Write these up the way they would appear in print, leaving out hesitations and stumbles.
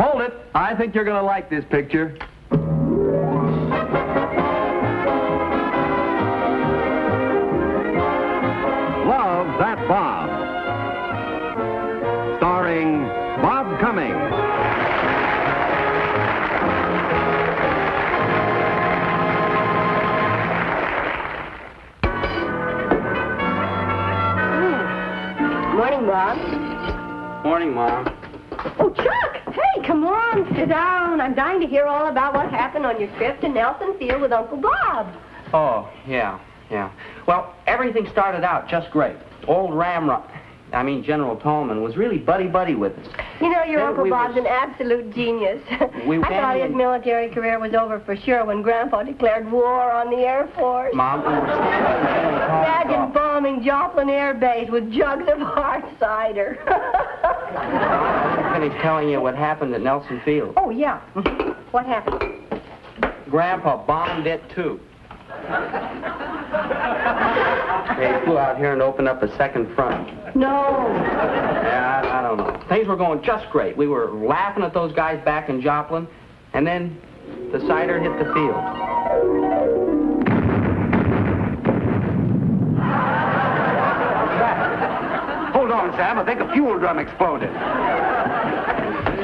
Hold it. I think you're going to like this picture. Love That Bob. Starring Bob Cummings. Morning, Bob. Morning, Mom. Oh, Chuck! Hey, come on, sit down. I'm dying to hear all about what happened on your trip to Nelson Field with Uncle Bob. Oh, yeah. Well, everything started out just great. Old General Tolman was really buddy-buddy with us. You know, your Then Uncle we Bob's an absolute genius. I thought his military career was over for sure when Grandpa declared war on the Air Force. Mom, we were standing in General Tolman's Imagine office. bombing Joplin Air Base with jugs of hard cider. I finished telling you what happened at Nelson Field. Oh, yeah. What happened? Grandpa bombed it, too. They flew out here and opened up a second front. No. Yeah, I don't know. Things were going just great. We were laughing at those guys back in Joplin, and then the cider hit the field. Hold on, Sam. I think a fuel drum exploded.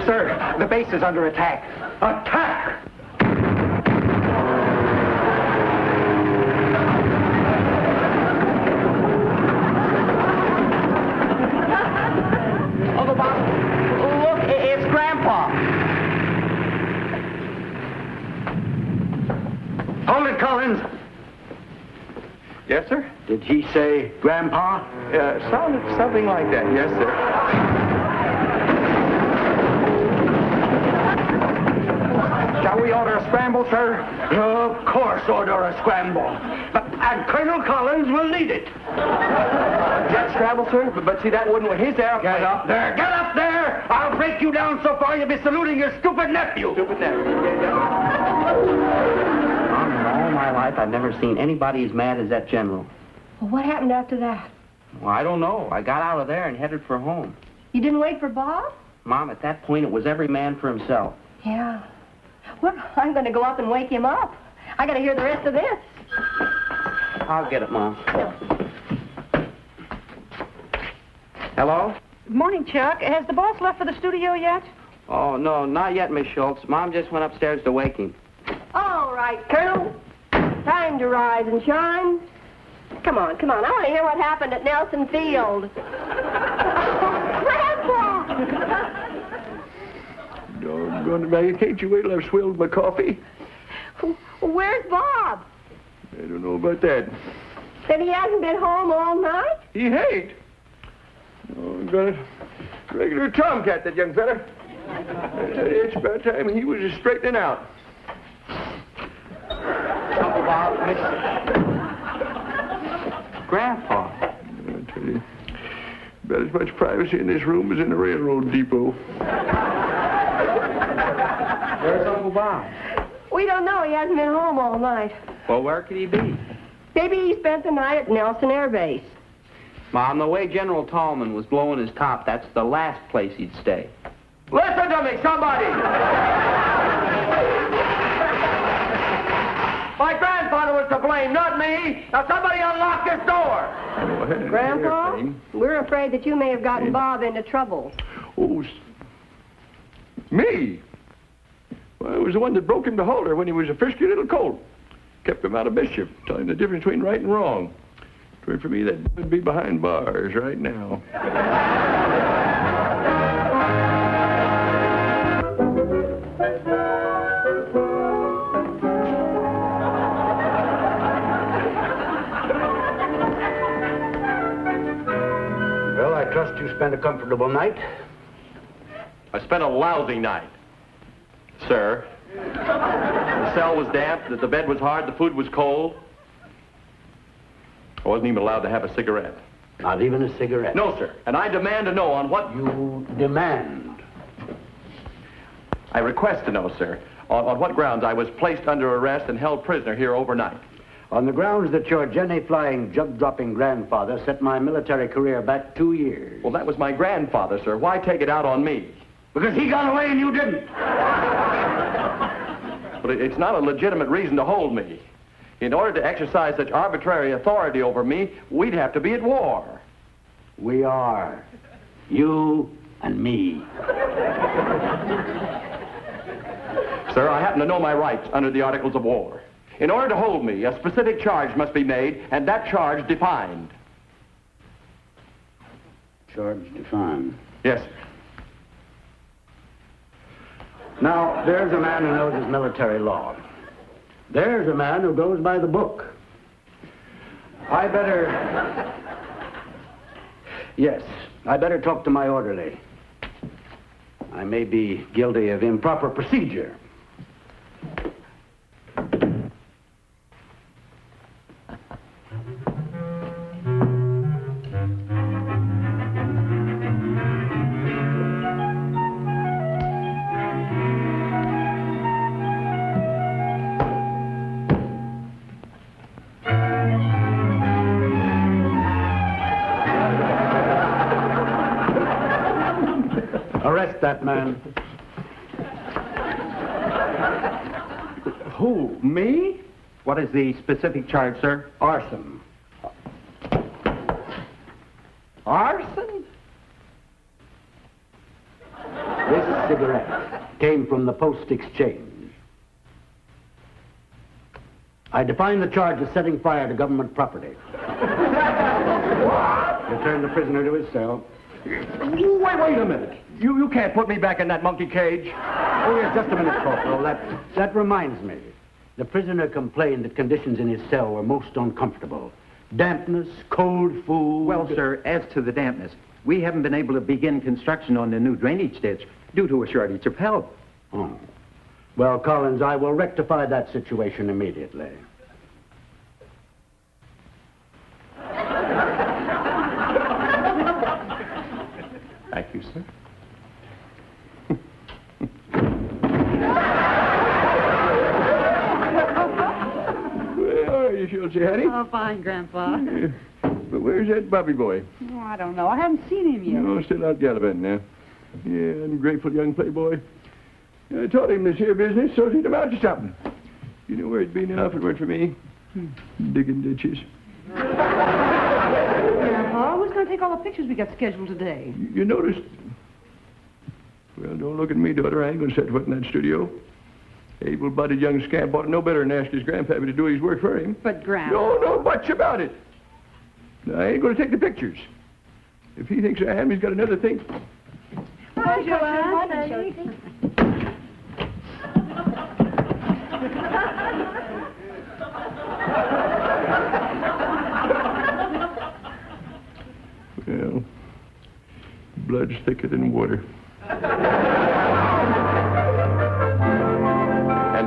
Sir, the base is under attack. Attack! Uncle Bob, look, it's Grandpa. Hold it, Collins. Yes, sir? Did he say Grandpa? Sounded something like that. Yes, sir. Shall we order a scramble, sir? Of course, order a scramble. And Colonel Collins will lead it. Jet scramble, sir? But see, that wouldn't with his airplane. Get up there! Get up there! I'll break you down so far you'll be saluting your stupid nephew. Stupid nephew. Mom, in all my life, I've never seen anybody as mad as that general. Well, what happened after that? Well, I don't know. I got out of there and headed for home. You didn't wait for Bob? Mom, at that point, it was every man for himself. Yeah. Well, I'm going to go up and wake him up. I got to hear the rest of this. I'll get it, Mom. Hello? Good morning, Chuck. Has the boss left for the studio yet? Oh, no, not yet, Miss Schultz. Mom just went upstairs to wake him. All right, Colonel. Time to rise and shine. Come on. I want to hear what happened at Nelson Field. Grandpa! Doggone it, Maggie. Can't you wait till I've swilled my coffee? Where's Bob? I don't know about that. Then he hasn't been home all night? He ain't. Oh, got a regular tomcat, that young fella. I tell you, it's about time he was just straightening out. Uncle Bob, Grandpa. I tell you, about as much privacy in this room as in a railroad depot. Where's Uncle Bob? We don't know. He hasn't been home all night. Well, where could he be? Maybe he spent the night at Nelson Air Base. Mom, the way General Tolman was blowing his top, that's the last place he'd stay. Listen to me, somebody! My grandfather was to blame, not me. Now somebody unlock this door. Grandpa, we're afraid that you may have gotten Bob into trouble. Oh, me? Well, I was the one that broke him to halter when he was a frisky little colt. Kept him out of mischief, telling the difference between right and wrong. Wait for me, that would be behind bars right now. Well, I trust you spent a comfortable night. I spent a lousy night, sir. The cell was damp, the bed was hard, the food was cold. I wasn't even allowed to have a cigarette. Not even a cigarette? No, sir. And I demand to know on what... You demand? I request to know, sir, on what grounds I was placed under arrest and held prisoner here overnight. On the grounds that your jenny-flying, jug-dropping grandfather set my military career back 2 years. Well, that was my grandfather, sir. Why take it out on me? Because he got away and you didn't. But it's not a legitimate reason to hold me. In order to exercise such arbitrary authority over me, we'd have to be at war. We are. You and me. Sir, I happen to know my rights under the Articles of War. In order to hold me, a specific charge must be made, and that charge defined. Charge defined. Yes, sir. Now, there's a man who knows his military law. There's a man who goes by the book. I better... Yes, I better talk to my orderly. I may be guilty of improper procedure. Arrest that man. Who, me? What is the specific charge, sir? Arson. Arson? This cigarette came from the Post Exchange. I define the charge of setting fire to government property. Return the prisoner to his cell. Wait a minute. You can't put me back in that monkey cage. Oh, yes, just a minute, Corporal. That reminds me. The prisoner complained that conditions in his cell were most uncomfortable. Dampness, cold food... Well, sir, as to the dampness, we haven't been able to begin construction on the new drainage ditch due to a shortage of help. Oh. Well, Collins, I will rectify that situation immediately. Thank you, sir. Well, you sure say, honey? Oh, fine, Grandpa. Yeah. But where's that Bobby boy? Oh, I don't know. I haven't seen him yet. Oh, still out gallivanting now. Yeah, ungrateful young playboy. I taught him this here business so he'd amount to something. You know where he'd be now if it weren't for me? Digging ditches. Grandpa, who's going to take all the pictures we got scheduled today? You noticed... Well, don't look at me, daughter. I ain't gonna set foot in that studio. Able-bodied young scamp ought to know better than ask his grandpappy to do his work for him. But, Grandpa... No butch about it. I ain't gonna take the pictures. If he thinks I am, he's got another thing. Hi, Joanne. Well, blood's thicker than water.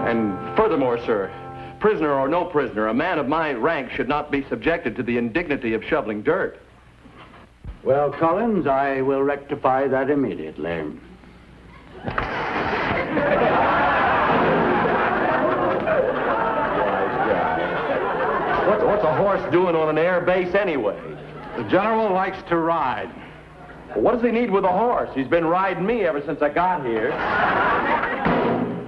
And furthermore, sir, prisoner or no prisoner, a man of my rank should not be subjected to the indignity of shoveling dirt. Well, Collins, I will rectify that immediately. What's a horse doing on an air base anyway? The general likes to ride. What does he need with a horse? He's been riding me ever since I got here.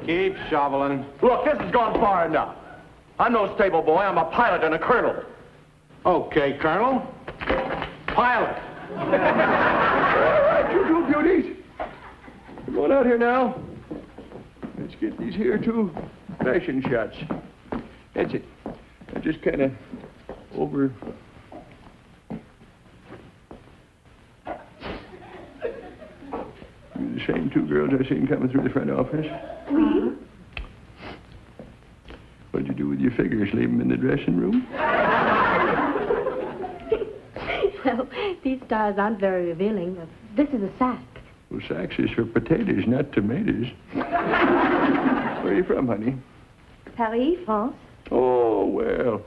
Keep shoveling. Look, this has gone far enough. I'm no stable boy. I'm a pilot and a colonel. Okay, Colonel. Pilot. All right, you two beauties. Come on out here now. Let's get these here two fashion shots. That's it. I just kind of over... You're the same two girls I seen coming through the front office. Oui? What'd you do with your figures? Leave them in the dressing room? Well, these stars aren't very revealing. This is a sack. Well, sacks is for potatoes, not tomatoes. Where are you from, honey? Paris, France. Oh, well,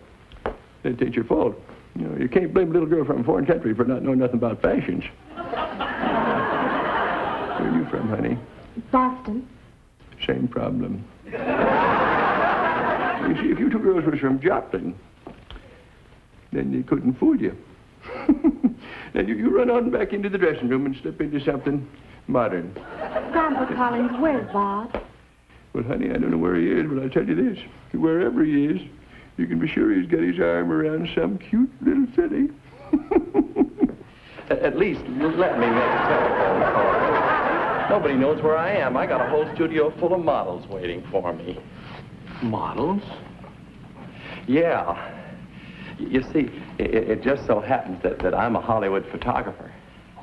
that ain't your fault. You know, you can't blame a little girl from a foreign country for not knowing nothing about fashions. Where are you from, honey? Boston. Same problem. You see, if you two girls was from Joplin, then they couldn't fool you. Then you run on back into the dressing room and slip into something Modern. Grandpa Collins, where's Bob? Well, honey, I don't know where he is, but I'll tell you this. Wherever he is, you can be sure he's got his arm around some cute little filly. At least let me make a telephone call. Nobody knows where I am. I got a whole studio full of models waiting for me. Models? Yeah. You see, it just so happens that I'm a Hollywood photographer.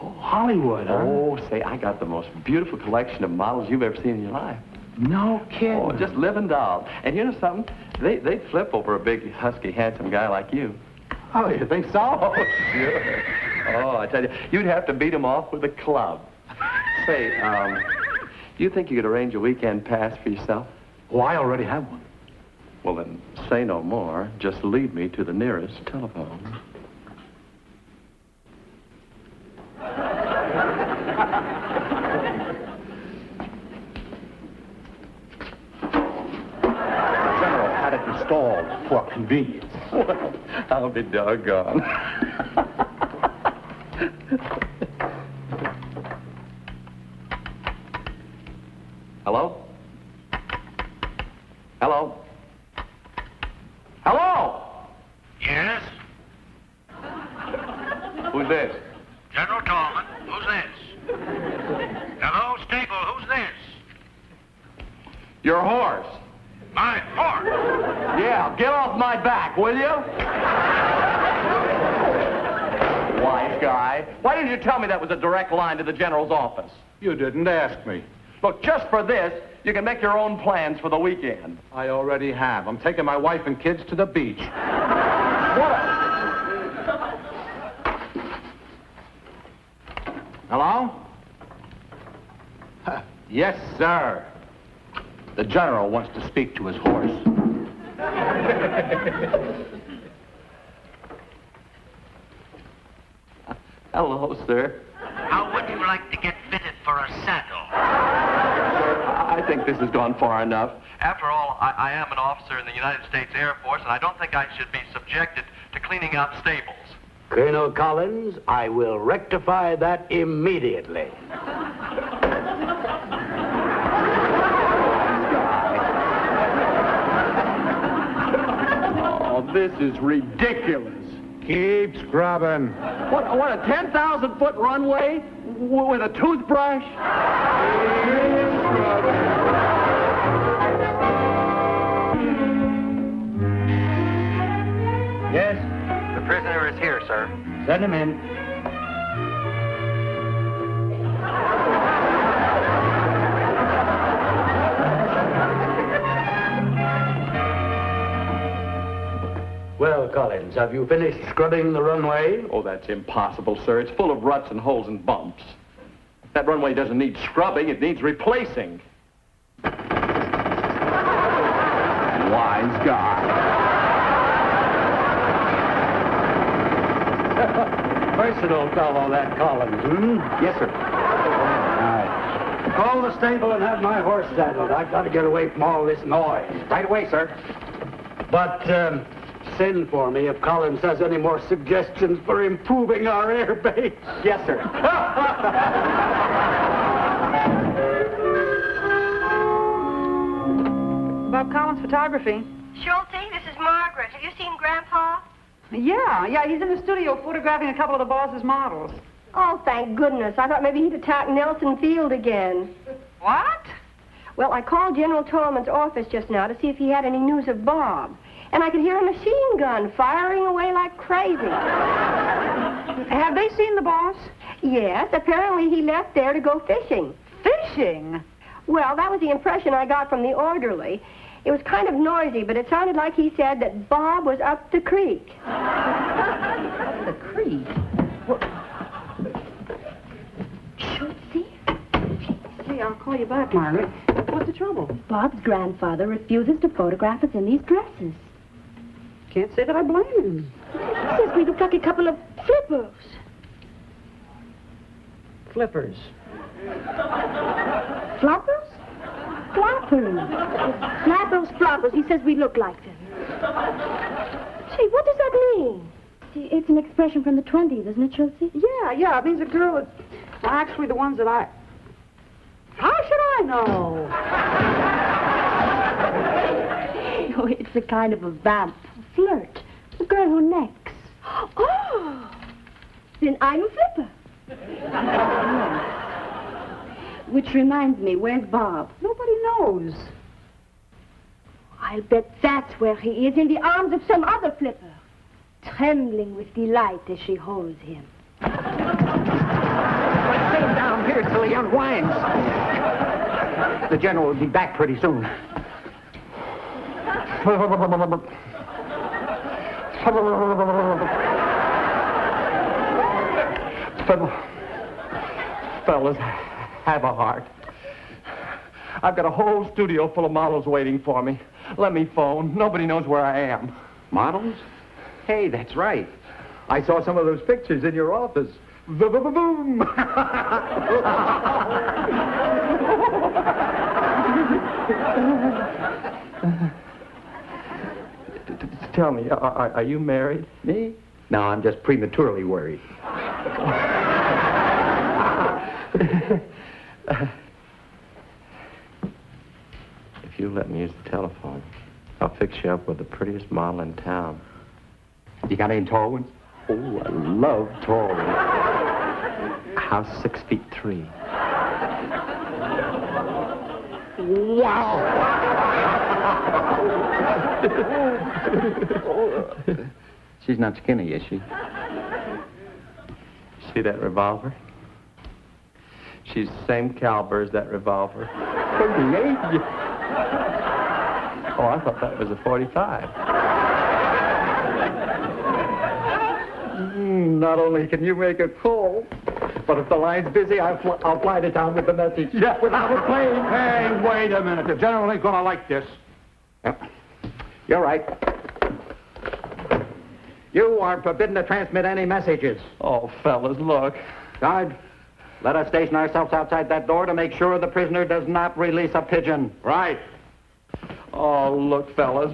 Oh, Hollywood, huh? Oh, say, I got the most beautiful collection of models you've ever seen in your life. No kidding. Oh, just living dolls. And you know something? They'd flip over a big, husky, handsome guy like you. Oh, you think so? Oh, sure. Oh, I tell you, you'd have to beat him off with a club. Say, do you think you could arrange a weekend pass for yourself? Oh, I already have one. Well, then, say no more. Just lead me to the nearest telephone. General had it installed for convenience. Well, I'll be doggone. Hello? Hello? Hello? Yes? Who's this? General Tallman, who's this? Hello, stable, who's this? Your horse. My horse. Yeah, get off my back, will you? Wise guy. Why didn't you tell me that was a direct line to the general's office? You didn't ask me. Look, just for this, you can make your own plans for the weekend. I already have. I'm taking my wife and kids to the beach. What? Hello? Yes, sir. The general wants to speak to his horse. Hello, sir. How would you like to get fitted for a saddle? I think this has gone far enough. After all, I am an officer in the United States Air Force, and I don't think I should be subjected to cleaning out stables. Colonel Collins, I will rectify that immediately. Oh, this is ridiculous. Keep scrubbing. What a 10,000-foot runway with a toothbrush? Yes? The prisoner is here, sir. Send him in. Well, Collins, have you finished scrubbing the runway? Oh, that's impossible, sir. It's full of ruts and holes and bumps. That runway doesn't need scrubbing. It needs replacing. Wise guy. Personal fellow, that Collins, hmm? Yes, sir. All right. Call the stable and have my horse saddled. I've got to get away from all this noise. Right away, sir. But, send for me if Collins has any more suggestions for improving our air base. Yes, sir. Bob Collins Photography. Schulte, this is Margaret. Have you seen Grandpa? Yeah, he's in the studio photographing a couple of the boss's models. Oh, thank goodness. I thought maybe he'd attacked Nelson Field again. What? Well, I called General Tolman's office just now to see if he had any news of Bob. And I could hear a machine gun firing away like crazy. Have they seen the boss? Yes, apparently he left there to go fishing. Fishing? Well, that was the impression I got from the orderly. It was kind of noisy, but it sounded like he said that Bob was up the creek. Up the creek? Schultze? Hey, I'll call you back, Margaret. What's the trouble? Bob's grandfather refuses to photograph us in these dresses. Can't say that I blame him. He says we look like a couple of flippers. Flippers. Floppers? Floppers. Flappers, floppers. He says we look like them. Gee, what does that mean? It's an expression from the 20s, isn't it, Schultze? Yeah, it means a girl that... Well, actually, the ones that know. Oh, it's a kind of a vamp. A flirt. A girl who necks. Oh! Then I'm a flipper. Which reminds me, where's Bob? Nobody knows. I'll bet that's where he is, in the arms of some other flipper, trembling with delight as she holds him. Let's sit him down here till he unwinds. The general will be back pretty soon. Fellas, have a heart. I've got a whole studio full of models waiting for me. Let me phone. Nobody knows where I am. Models? Hey, that's right. I saw some of those pictures in your office. Boom! Tell me, are you married? Me? No, I'm just prematurely worried. If you let me use the telephone, I'll fix you up with the prettiest model in town. You got any tall ones? Oh, I love tall ones. How's 6'3"? Wow! She's not skinny, is she? See that revolver? She's the same caliber as that revolver. 38? Oh, I thought that was a 45. Not only can you make a call, but if the line's busy, I'll fly to town with the message. Yeah. Without a plane. Hey, wait a minute. The general ain't gonna like this. You're right. You are forbidden to transmit any messages. Oh, fellas, look. Guard, let us station ourselves outside that door to make sure the prisoner does not release a pigeon. Right. Oh, look, fellas.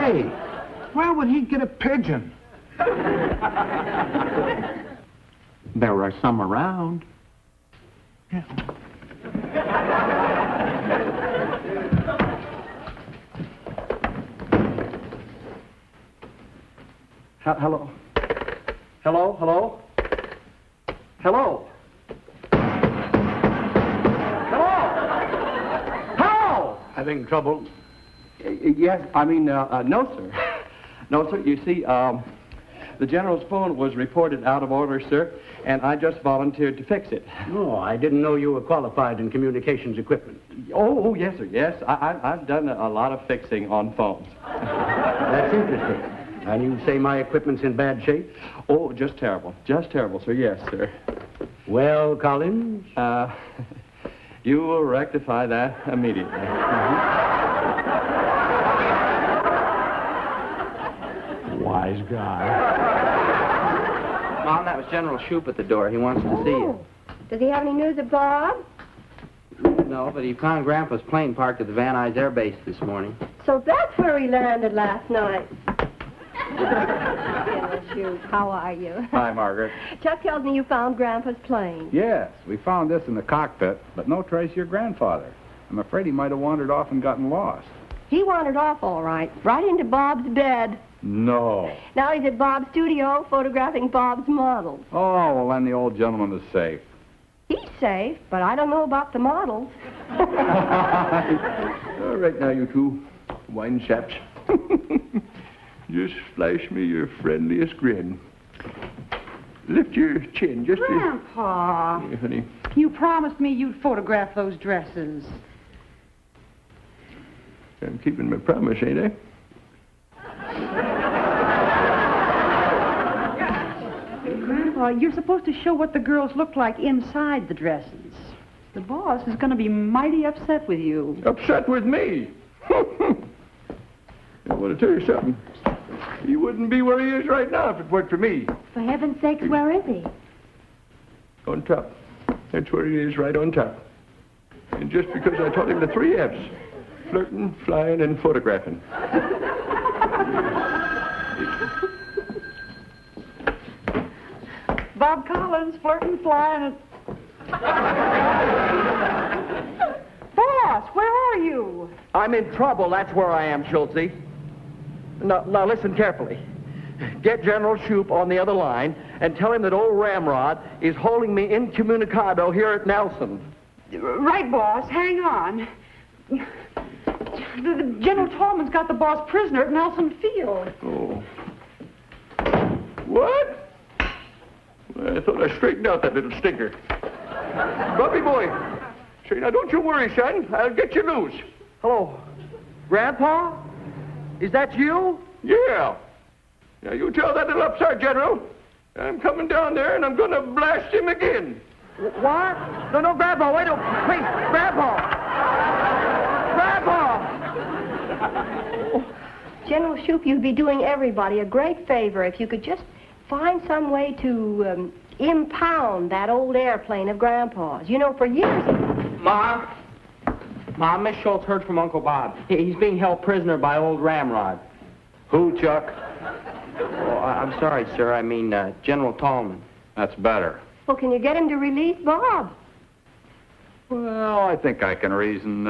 Hey, why would he get a pigeon? There are some around. Yeah. Hello? Hello? Hello? Hello? Hello? Hello? Having trouble? Yes, I mean, no, sir. No, sir. You see, the general's phone was reported out of order, sir, and I just volunteered to fix it. No, I didn't know you were qualified in communications equipment. Oh, yes, sir, yes. I've done a lot of fixing on phones. That's interesting. And you say my equipment's in bad shape? Oh, just terrible, sir. Yes, sir. Well, Collins? You will rectify that immediately. Wise guy. Mom, that was General Shoup at the door. He wants to see you. Does he have any news of Bob? No, but he found Grandpa's plane parked at the Van Nuys Air Base this morning. So that's where he landed last night. General Shoup, how are you? Hi, Margaret. Chuck tells me you found Grandpa's plane. Yes, we found this in the cockpit, but no trace of your grandfather. I'm afraid he might have wandered off and gotten lost. He wandered off all right into Bob's bed. No. Now he's at Bob's studio photographing Bob's models. Oh, well, then the old gentleman is safe. He's safe, but I don't know about the models. All right now, you two wine chaps. Just flash me your friendliest grin. Lift your chin just Grandpa, Yeah, honey. you promised me you'd photograph those dresses. I'm keeping my promise, ain't I? Grandpa, you're supposed to show what the girls look like inside the dresses. The boss is going to be mighty upset with you. Upset with me? I want to tell you something. He wouldn't be where he is right now if it weren't for me. For heaven's sakes, where is he? On top. That's where he is, right on top. And just because I taught him the 3 F's. Flirting, flying, and photographing. Bob Collins, flirting, flying. Boss, where are you? I'm in trouble, that's where I am, Schultze. Now listen carefully. Get General Shoup on the other line and tell him that old Ramrod is holding me incommunicado here at Nelson. Right, boss. Hang on. The General Tallman's got the boss prisoner at Nelson Field. Oh. What? I thought I straightened out that little stinker. Bubby boy. Say, now don't you worry, son. I'll get you loose. Hello, Grandpa? Is that you? Yeah. Now you tell that little upstart general I'm coming down there and I'm going to blast him again. What? No, Grandpa, wait a minute. Please, Grandpa! Grandpa! General Shoup, you'd be doing everybody a great favor if you could just find some way to impound that old airplane of Grandpa's. You know, for years... Mom, Miss Schultz heard from Uncle Bob. He's being held prisoner by old Ramrod. Who, Chuck? Oh, I'm sorry, sir. I mean, General Tallman. That's better. Well, can you get him to release Bob? Well, I think I can reason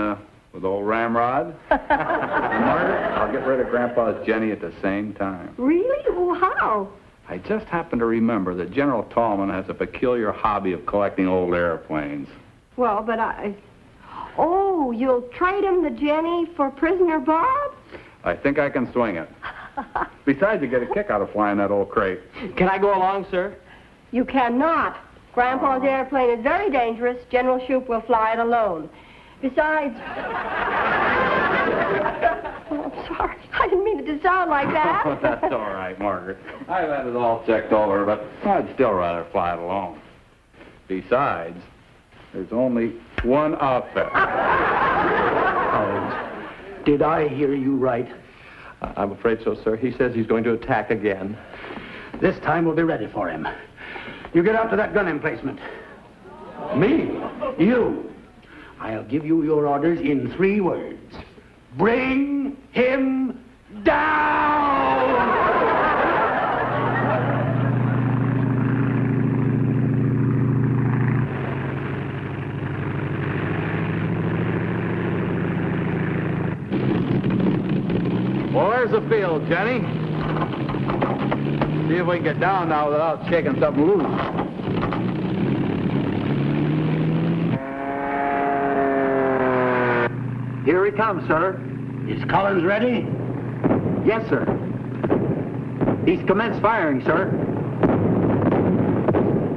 with old Ramrod. Margaret, I'll get rid of Grandpa's Jenny at the same time. Really? Well, how? I just happen to remember that General Tallman has a peculiar hobby of collecting old airplanes. Well, but Oh, you'll trade him the Jenny for prisoner Bob? I think I can swing it. Besides, you get a kick out of flying that old crate. Can I go along, sir? You cannot. Grandpa's airplane is very dangerous. General Shoup will fly it alone. Besides... Oh, I'm sorry. I didn't mean it to sound like that. Oh, that's all right, Margaret. I've had it all checked over, but I'd still rather fly it alone. Besides, there's only one outfit. Did I hear you right? I'm afraid so, sir. He says he's going to attack again. This time we'll be ready for him. You get out to that gun emplacement. Me? You. I'll give you your orders in 3 words. Bring him down! Well, there's the field, Jenny. See if we can get down now without shaking something loose. Here he comes, sir. Is Collins ready? Yes, sir. He's commenced firing, sir.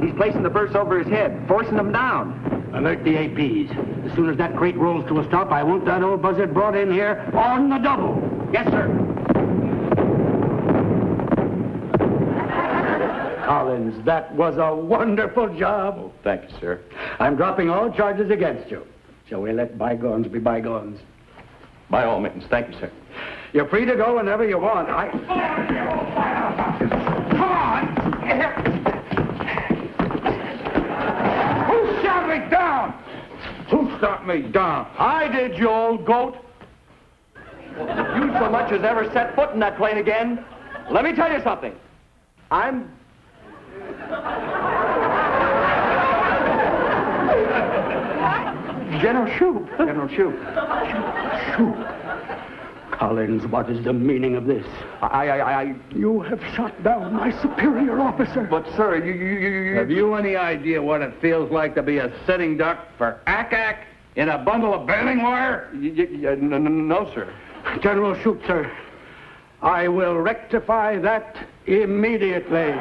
He's placing the bursts over his head, forcing them down. Alert the APs. As soon as that crate rolls to a stop, I want that old buzzard brought in here on the double. Yes, sir. Collins, that was a wonderful job. Oh, thank you, sir. I'm dropping all charges against you. Shall we let bygones be bygones? By all means, thank you, sir. You're free to go whenever you want. Come on! Who shot me down? Who shot me down? I did, you old goat. If you so much as ever set foot in that plane again, let me tell you something. I'm... General Shoup. General Shoup. Collins, what is the meaning of this? You have shot down my superior officer. But, sir, you... Have you any idea what it feels like to be a sitting duck for ack-ack in a bundle of baling wire? No, sir. General Shoup, sir, I will rectify that immediately.